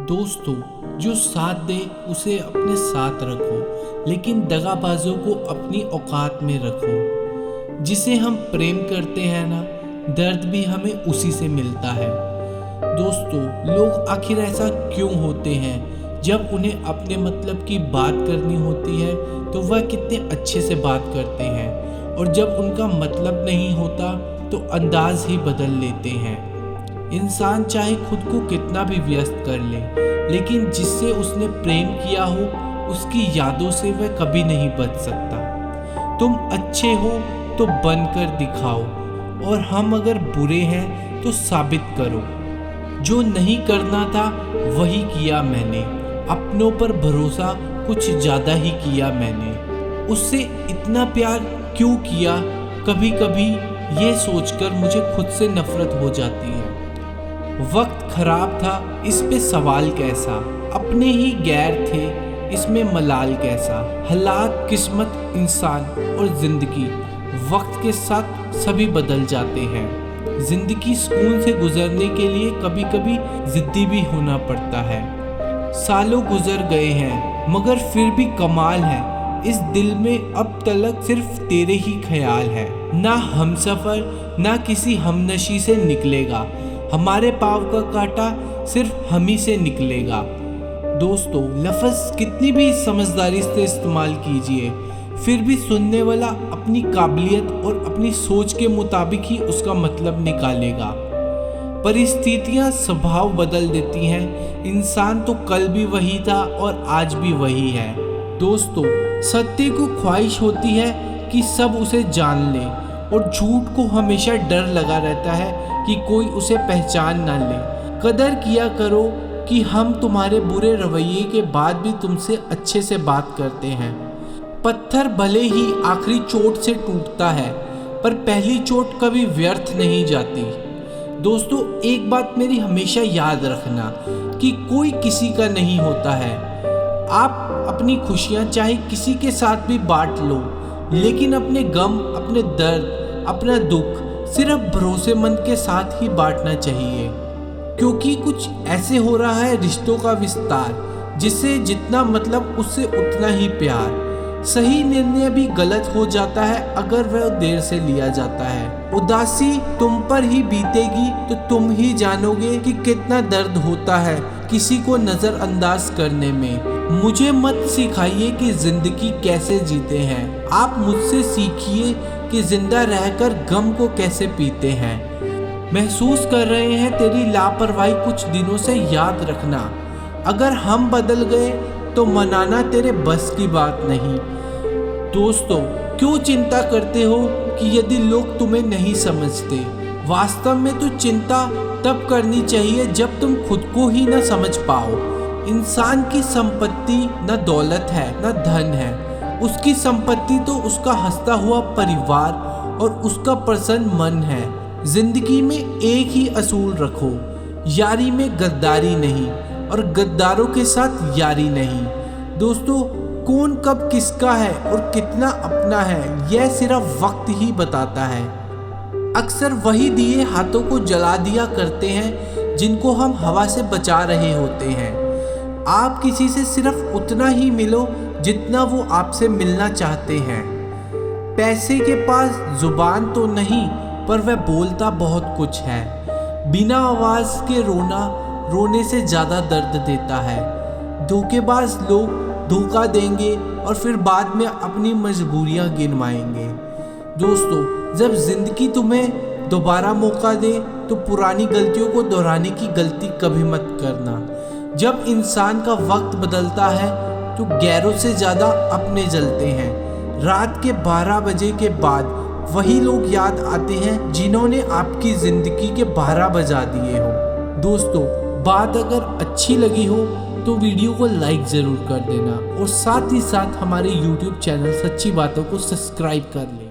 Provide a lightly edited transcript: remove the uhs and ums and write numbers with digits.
दोस्तों, जो साथ दे उसे अपने साथ रखो, लेकिन दगाबाजों को अपनी औकात में रखो। जिसे हम प्रेम करते हैं ना, दर्द भी हमें उसी से मिलता है। दोस्तों, लोग आखिर ऐसा क्यों होते हैं? जब उन्हें अपने मतलब की बात करनी होती है तो वह कितने अच्छे से बात करते हैं, और जब उनका मतलब नहीं होता तो अंदाज ही बदल लेते हैं। इंसान चाहे खुद को कितना भी व्यस्त कर ले, लेकिन जिससे उसने प्रेम किया हो उसकी यादों से वह कभी नहीं बच सकता। तुम अच्छे हो तो बनकर दिखाओ, और हम अगर बुरे हैं तो साबित करो। जो नहीं करना था वही किया मैंने, अपनों पर भरोसा कुछ ज़्यादा ही किया मैंने। उससे इतना प्यार क्यों किया, कभी कभी ये सोचकर मुझे खुद से नफरत हो जाती है। वक्त खराब था, इस पे सवाल कैसा, अपने ही गैर थे, इसमें मलाल कैसा। हालात, किस्मत, इंसान और जिंदगी वक्त के साथ सभी बदल जाते हैं। जिंदगी सुकून से गुजरने के लिए कभी कभी जिद्दी भी होना पड़ता है। सालों गुजर गए हैं मगर फिर भी कमाल है, इस दिल में अब तलक सिर्फ तेरे ही ख्याल है। ना हमसफर ना किसी हमनशी से निकलेगा, हमारे पाँव का कांटा सिर्फ हम ही से निकलेगा। दोस्तों, लफ्ज़ कितनी भी समझदारी से इस्तेमाल कीजिए, फिर भी सुनने वाला अपनी काबिलियत और अपनी सोच के मुताबिक ही उसका मतलब निकालेगा। परिस्थितियाँ स्वभाव बदल देती हैं, इंसान तो कल भी वही था और आज भी वही है। दोस्तों, सत्य को ख्वाहिश होती है कि सब उसे जान ले, और झूठ को हमेशा डर लगा रहता है कि कोई उसे पहचान ना ले। कदर किया करो कि हम तुम्हारे बुरे रवैये के बाद भी तुमसे अच्छे से बात करते हैं। पत्थर भले ही आखिरी चोट से टूटता है, पर पहली चोट कभी व्यर्थ नहीं जाती। दोस्तों, एक बात मेरी हमेशा याद रखना कि कोई किसी का नहीं होता है। आप अपनी खुशियाँ चाहे किसी के साथ भी बांट लो, लेकिन अपने गम, अपने दर्द, अपना दुख सिर्फ भरोसेमंद के साथ ही बांटना चाहिए। क्योंकि कुछ ऐसे हो रहा है रिश्तों का विस्तार, जिससे जितना मतलब उससे उतना ही प्यार। सही निर्णय भी गलत हो जाता है अगर वह देर से लिया जाता है। उदासी तुम पर ही बीतेगी तो तुम ही जानोगे कि कितना दर्द होता है किसी को नज़रअंदाज करने में। मुझे मत सिखाइए कि जिंदगी कैसे जीते हैं, आप मुझसे सीखिए कि जिंदा रहकर गम को कैसे पीते हैं। महसूस कर रहे हैं तेरी लापरवाही कुछ दिनों से, याद रखना अगर हम बदल गए तो मनाना तेरे बस की बात नहीं। दोस्तों, क्यों चिंता करते हो कि यदि लोग तुम्हें नहीं समझते? वास्तव में तो चिंता तब करनी चाहिए जब तुम खुद को ही न समझ पाओ। इंसान की संपत्ति न दौलत है न धन है, उसकी संपत्ति तो उसका हंसता हुआ परिवार और उसका प्रसन्न मन है। जिंदगी में एक ही असूल रखो, यारी में गद्दारी नहीं और गद्दारों के साथ यारी नहीं। दोस्तों, कौन कब किसका है और कितना अपना है, यह सिर्फ वक्त ही बताता है। अक्सर वही दिए हाथों को जला दिया करते हैं जिनको हम हवा से बचा रहे होते हैं। आप किसी से सिर्फ उतना ही मिलो जितना वो आपसे मिलना चाहते हैं। पैसे के पास जुबान तो नहीं, पर वह बोलता बहुत कुछ है। बिना आवाज़ के रोना रोने से ज़्यादा दर्द देता है। धोखेबाज लोग धोखा देंगे और फिर बाद में अपनी मजबूरियां गिनवाएंगे। दोस्तों, जब जिंदगी तुम्हें दोबारा मौका दे तो पुरानी गलतियों को दोहराने की गलती कभी मत करना। जब इंसान का वक्त बदलता है तो गैरों से ज़्यादा अपने जलते हैं। रात के 12 बजे के बाद वही लोग याद आते हैं जिन्होंने आपकी ज़िंदगी के 12 बजा दिए हो। दोस्तों, बात अगर अच्छी लगी हो तो वीडियो को लाइक ज़रूर कर देना, और साथ ही साथ हमारे YouTube चैनल सच्ची बातों को सब्सक्राइब कर लें।